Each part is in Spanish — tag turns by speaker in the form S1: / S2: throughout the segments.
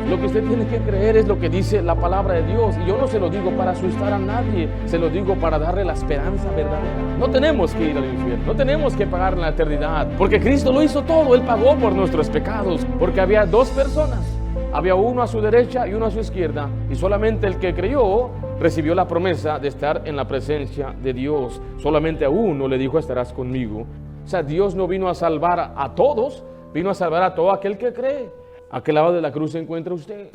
S1: Lo que usted tiene que creer es lo que dice la palabra de Dios. Y yo no se lo digo para asustar a nadie, se lo digo para darle la esperanza verdadera. No tenemos que ir al infierno, no tenemos que pagar en la eternidad, porque Cristo lo hizo todo. Él pagó por nuestros pecados, porque había dos personas. Había uno a su derecha y uno a su izquierda, y solamente el que creyó recibió la promesa de estar en la presencia de Dios. Solamente a uno le dijo: estarás conmigo. O sea, Dios no vino a salvar a todos, vino a salvar a todo aquel que cree. ¿A qué lado de la cruz se encuentra usted?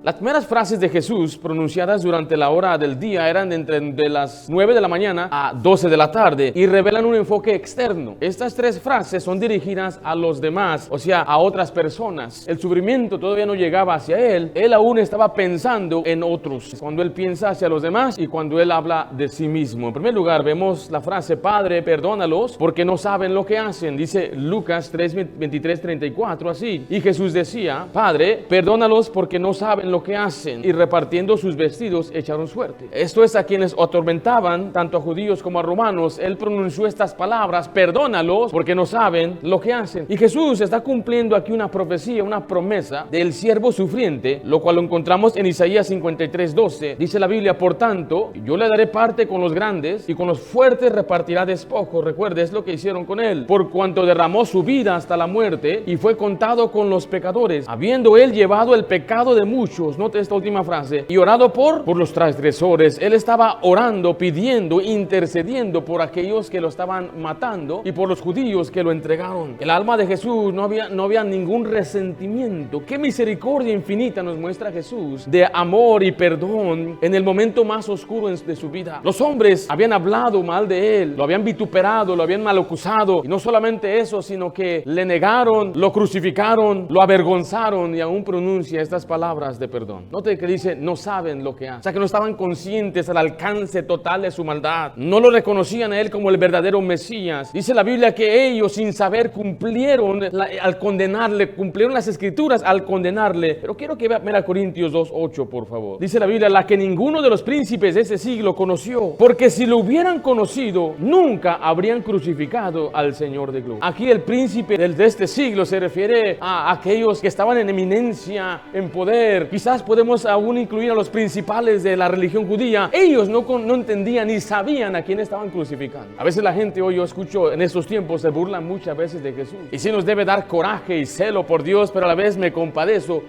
S1: Las primeras frases de Jesús pronunciadas durante la hora del día eran de las 9 de la mañana a 12 de la tarde y revelan un enfoque externo. Estas tres frases son dirigidas a los demás, o sea, a otras personas. El sufrimiento todavía no llegaba hacia él, él aún estaba pensando en otros. Cuando él piensa hacia los demás y cuando él habla de sí mismo. En primer lugar, vemos la frase: Padre, perdónalos porque no saben lo que hacen. Dice Lucas 3:23-34 así. Y Jesús decía: Padre, perdónalos porque no saben lo que hacen. Y repartiendo sus vestidos echaron suerte. Esto es, a quienes atormentaban, tanto a judíos como a romanos, él pronunció estas palabras: perdónalos porque no saben lo que hacen. Y Jesús está cumpliendo aquí una profecía, una promesa del siervo sufriente, lo cual lo encontramos en Isaías 53:12. Dice la Biblia: por tanto, yo le daré parte con los grandes y con los fuertes repartirá despojos. Recuerde, es lo que hicieron con él, por cuanto derramó su vida hasta la muerte y fue contado con los pecadores, habiendo él llevado el pecado de muchos. Note esta última frase: y orado por los transgresores. Él estaba orando, pidiendo, intercediendo por aquellos que lo estaban matando y por los judíos que lo entregaron. El alma de Jesús no había ningún resentimiento. Qué misericordia infinita nos muestra Jesús de amor y perdón en el momento más oscuro de su vida. Los hombres habían hablado mal de él, lo habían vituperado, lo habían malacusado, y no solamente eso, sino que le negaron, lo crucificaron, lo avergonzaron, y aún pronuncia estas palabras de perdón. Note que dice: no saben lo que hacen. O sea, que no estaban conscientes al alcance total de su maldad. No lo reconocían a él como el verdadero Mesías. Dice la Biblia que ellos, sin saber, cumplieron al condenarle, cumplieron las escrituras al condenarle. Pero quiero que vea 1 Corintios 2:8, por favor. Dice la Biblia: la que ninguno de los príncipes de ese siglo conoció, porque si lo hubieran conocido, nunca habrían crucificado al Señor de gloria. Aquí el príncipe de este siglo se refiere a aquellos que estaban en eminencia, en poder. Quizás podemos aún incluir a los principales de la religión judía. Ellos no entendían ni sabían a quién estaban crucificando. A veces la gente, hoy yo escucho en estos tiempos, se burla muchas veces de Jesús. Y sí nos debe dar coraje y celo por Dios, pero a la vez me compadezco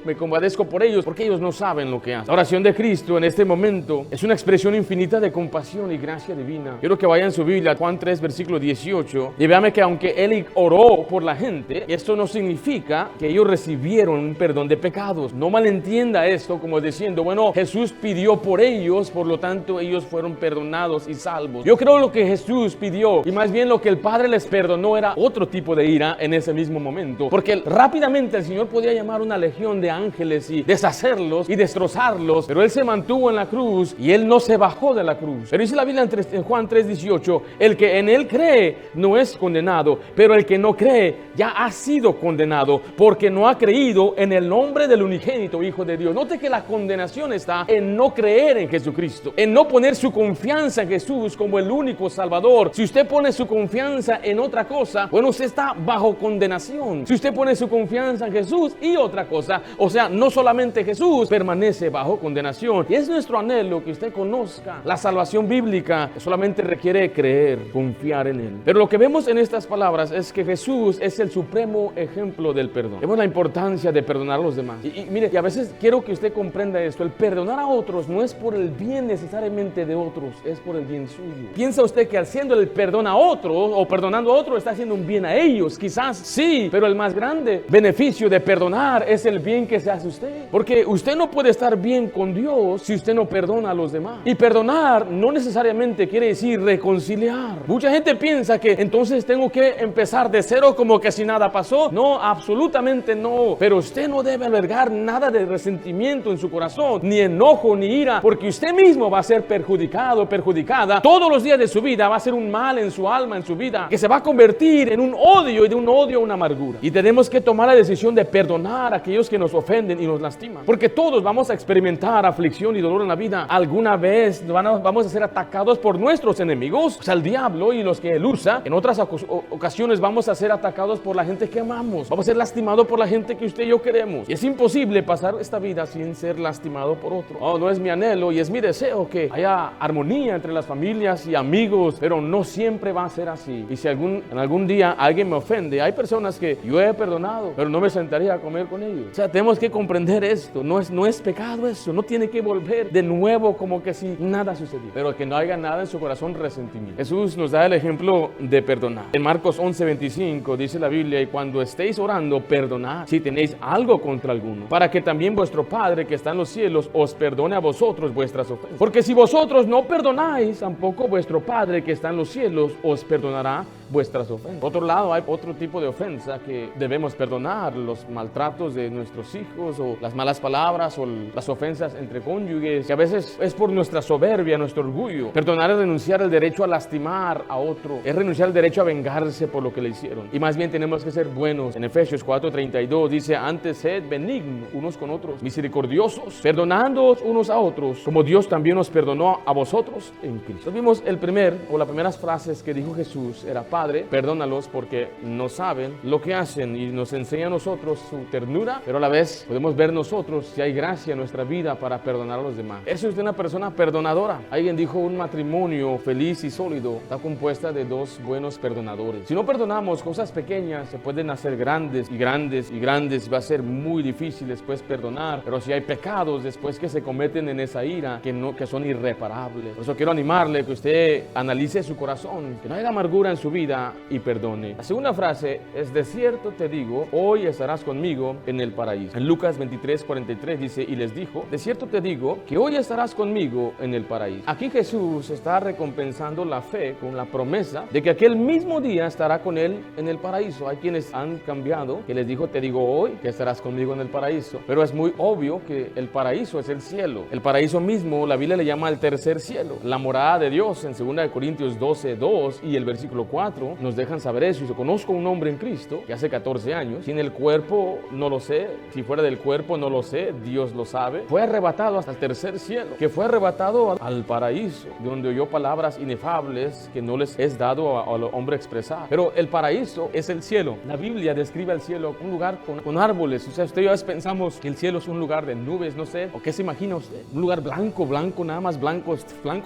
S1: por ellos, porque ellos no saben lo que hacen. La oración de Cristo en este momento es una expresión infinita de compasión y gracia divina. Quiero que vayan en su Biblia, Juan 3, versículo 18, y vean que aunque él oró por la gente, esto no significa que ellos recibieron un perdón de pecados. No malentienda esto como diciendo: bueno, Jesús pidió por ellos, por lo tanto ellos fueron perdonados y salvos. Yo creo lo que Jesús pidió, y más bien lo que el Padre les perdonó, era otro tipo de ira en ese mismo momento, porque rápidamente el Señor podía llamar una legión de ángeles y deshacerlos y destrozarlos, pero él se mantuvo en la cruz y él no se bajó de la cruz. Pero dice la Biblia en Juan 3:18: el que en él cree no es condenado, pero el que no cree ya ha sido condenado, porque no ha creído en el nombre del unigénito Hijo de Dios. Note que la condenación está en no creer en Jesucristo, en no poner su confianza en Jesús como el único Salvador. Si usted pone su confianza en otra cosa, bueno, usted está bajo condenación. Si usted pone su confianza en Jesús y otra cosa, o sea, no solamente Jesús, permanece bajo condenación. Y es nuestro anhelo que usted conozca la salvación bíblica, que solamente requiere creer, confiar en él. Pero lo que vemos en estas palabras es que Jesús es el supremo ejemplo del perdón. Vemos la importancia de perdonar a los demás. Y mire, y a veces quiero que usted comprenda esto: el perdonar a otros no es por el bien necesariamente de otros, es por el bien suyo. ¿Piensa usted que haciendo el perdón a otros o perdonando a otros está haciendo un bien a ellos? Quizás sí, pero el más grande beneficio de perdonar es el bien que se hace usted, porque usted no puede estar bien con Dios si usted no perdona a los demás. Y perdonar no necesariamente quiere decir reconciliar. Mucha gente piensa que entonces tengo que empezar de cero como que si nada pasó. No, absolutamente no. Pero usted no debe albergar nada de resentimiento resentimiento en su corazón, ni enojo, ni ira, porque usted mismo va a ser perjudicado, perjudicada. Todos los días de su vida va a ser un mal en su alma, en su vida, que se va a convertir en un odio y de un odio a una amargura. Y tenemos que tomar la decisión de perdonar a aquellos que nos ofenden y nos lastiman, porque todos vamos a experimentar aflicción y dolor en la vida. Alguna vez vamos a ser atacados por nuestros enemigos, o sea, el diablo y los que él usa. En otras ocasiones vamos a ser atacados por la gente que amamos, vamos a ser lastimados por la gente que usted y yo queremos. Y es imposible pasar esta vida sin ser lastimado por otro. Oh, no es mi anhelo y es mi deseo que haya armonía entre las familias y amigos, pero no siempre va a ser así. Y si en algún día alguien me ofende, hay personas que yo he perdonado, pero no me sentaría a comer con ellos. O sea, tenemos que comprender esto. No es pecado eso, no tiene que volver de nuevo como que si nada sucedió, pero que no haya nada en su corazón resentimiento. Jesús nos da el ejemplo de perdonar. En Marcos 11:25 dice la Biblia: y cuando estéis orando, perdonad si tenéis algo contra alguno, para que también vuestro Padre que está en los cielos os perdone a vosotros vuestras ofensas. Porque si vosotros no perdonáis, tampoco vuestro Padre que está en los cielos os perdonará vuestras ofensas. Por otro lado, hay otro tipo de ofensa que debemos perdonar: los maltratos de nuestros hijos, o las malas palabras, o las ofensas entre cónyuges, que a veces es por nuestra soberbia, nuestro orgullo. Perdonar es renunciar al derecho a lastimar a otro, es renunciar al derecho a vengarse por lo que le hicieron, y más bien tenemos que ser buenos. En Efesios 4:32 dice: antes sed benignos unos con otros, misericordiosos, perdonándoos unos a otros, como Dios también os perdonó a vosotros en Cristo. Vimos las primeras frases que dijo Jesús era: Padre, perdónalos porque no saben lo que hacen, y nos enseña a nosotros su ternura, pero a la vez podemos ver nosotros si hay gracia en nuestra vida para perdonar a los demás. Eso es de una persona perdonadora. Alguien dijo: un matrimonio feliz y sólido está compuesta de dos buenos perdonadores. Si no perdonamos cosas pequeñas, se pueden hacer grandes y grandes y grandes, y va a ser muy difícil después perdonar. Pero si hay pecados después que se cometen en esa ira que son irreparables. Por eso quiero animarle que usted analice su corazón, que no haya amargura en su vida, y perdone. La segunda frase es: de cierto te digo, hoy estarás conmigo en el paraíso. En Lucas 23:43 dice: y les dijo: de cierto te digo que hoy estarás conmigo en el paraíso. Aquí Jesús está recompensando la fe con la promesa de que aquel mismo día estará con él en el paraíso. Hay quienes han cambiado, que les dijo: te digo hoy que estarás conmigo en el paraíso. Pero es muy obvio que el paraíso es el cielo. El paraíso mismo, la Biblia le llama el tercer cielo, la morada de Dios. En 2 Corintios 12:2 y el versículo 4 nos dejan saber eso. Y yo conozco un hombre en Cristo que hace 14 años, sin el cuerpo no lo sé, si fuera del cuerpo no lo sé, Dios lo sabe, fue arrebatado hasta el tercer cielo, que fue arrebatado al paraíso, donde oyó palabras inefables que no les es dado al hombre expresar. Pero el paraíso es el cielo. La Biblia describe al cielo un lugar con árboles. O sea, usted y yo a veces pensamos que el cielo es un lugar de nubes, no sé, o qué se imagina usted, un lugar blanco, nada más blanco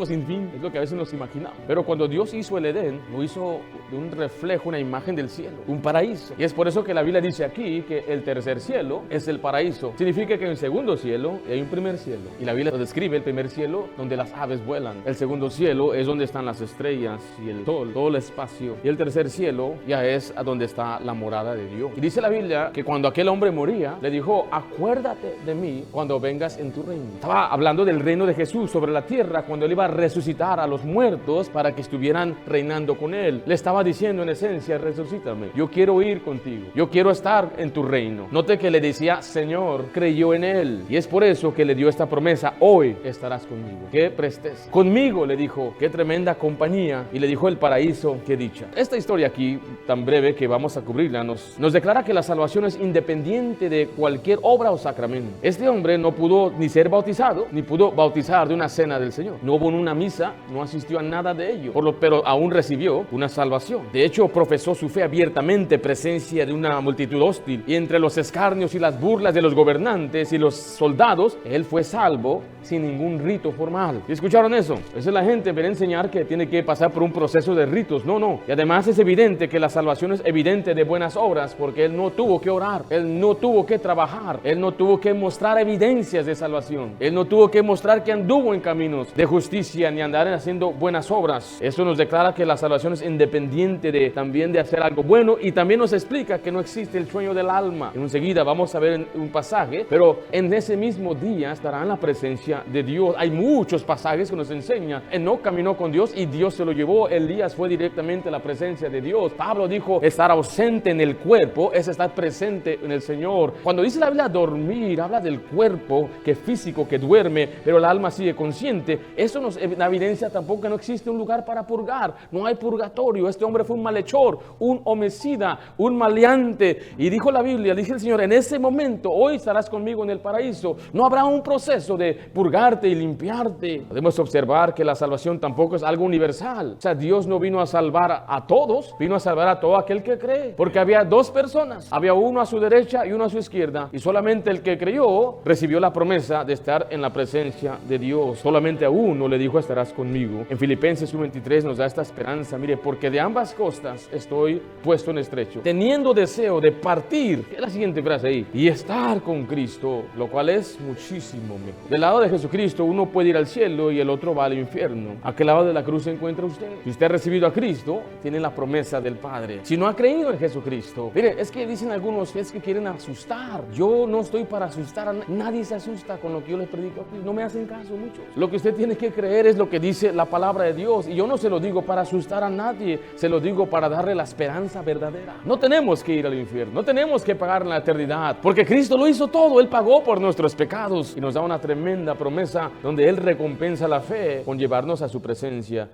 S1: sin fin, es lo que a veces nos imaginamos. Pero cuando Dios hizo el Edén, lo hizo de un reflejo, una imagen del cielo, un paraíso. Y es por eso que la Biblia dice aquí que el tercer cielo es el paraíso. Significa que hay un segundo cielo y hay un primer cielo. Y la Biblia lo describe: el primer cielo donde las aves vuelan, el segundo cielo es donde están las estrellas y el sol, todo el espacio, y el tercer cielo ya es a donde está la morada de Dios. Y dice la Biblia que cuando aquel hombre moría, le dijo: acuérdate de mí cuando vengas en tu reino. Estaba hablando del reino de Jesús sobre la tierra, cuando él iba a resucitar a los muertos para que estuvieran reinando con él. Le estaba diciendo en esencia: resucítame, yo quiero ir contigo, yo quiero estar en tu reino. Note que le decía Señor, creyó en él, y es por eso que le dio esta promesa: hoy estarás conmigo. Qué presteza. Conmigo, le dijo, qué tremenda compañía. Y le dijo: el paraíso, qué dicha. Esta historia aquí, tan breve que vamos a cubrirla, nos declara que la salvación es independiente de cualquier obra o sacramento. Este hombre no pudo ni ser bautizado, ni pudo bautizar de una cena del Señor. No hubo una misa, no asistió a nada de ello, pero aún recibió una salvación. De hecho, profesó su fe abiertamente, presencia de una multitud hostil, y entre los escarnios y las burlas de los gobernantes y los soldados, él fue salvo sin ningún rito formal. ¿Y escucharon eso? Esa es la gente, viene a enseñar que tiene que pasar por un proceso de ritos. No. Y además es evidente que la salvación es evidente de buenas obras, porque él no tuvo que orar, él no tuvo que trabajar, él no tuvo que mostrar evidencias de salvación, él no tuvo que mostrar que anduvo en caminos de justicia ni andar haciendo buenas obras. Eso nos declara que la salvación es independiente pendiente también de hacer algo bueno, y también nos explica que no existe el sueño del alma. Enseguida vamos a ver un pasaje, pero en ese mismo día estará en la presencia de Dios. Hay muchos pasajes que nos enseñan: Enoc caminó con Dios y Dios se lo llevó. Elías fue directamente a la presencia de Dios. Pablo dijo: estar ausente en el cuerpo es estar presente en el Señor. Cuando dice la Biblia dormir, habla del cuerpo que físico que duerme, pero el alma sigue consciente. Eso nos evidencia tampoco que no existe un lugar para purgar. No hay purgatorio. Este hombre fue un malhechor, un homicida, un maleante, y dijo la Biblia, dice el Señor: en ese momento, hoy estarás conmigo en el paraíso. No habrá un proceso de purgarte y limpiarte. Podemos observar que la salvación tampoco es algo universal. O sea, Dios no vino a salvar a todos, vino a salvar a todo aquel que cree, porque había dos personas, había uno a su derecha y uno a su izquierda, y solamente el que creyó recibió la promesa de estar en la presencia de Dios. Solamente a uno le dijo: estarás conmigo. En Filipenses 1:23 nos da esta esperanza: mire, porque de ambas costas estoy puesto en estrecho, teniendo deseo de partir, es la siguiente frase ahí, y estar con Cristo, lo cual es muchísimo mejor. Del lado de Jesucristo uno puede ir al cielo y el otro va al infierno. ¿A qué lado de la cruz se encuentra usted? Si usted ha recibido a Cristo, tiene la promesa del Padre. Si no ha creído en Jesucristo, mire, es que dicen algunos, es que quieren asustar. Yo no estoy para asustar a nadie. Se asusta con lo que yo les predico aquí. No me hacen caso muchos. Lo que usted tiene que creer es lo que dice la palabra de Dios, y yo no se lo digo para asustar a nadie, se lo digo para darle la esperanza verdadera. No tenemos que ir al infierno, no tenemos que pagar en la eternidad, porque Cristo lo hizo todo. Él pagó por nuestros pecados y nos da una tremenda promesa donde Él recompensa la fe con llevarnos a su presencia.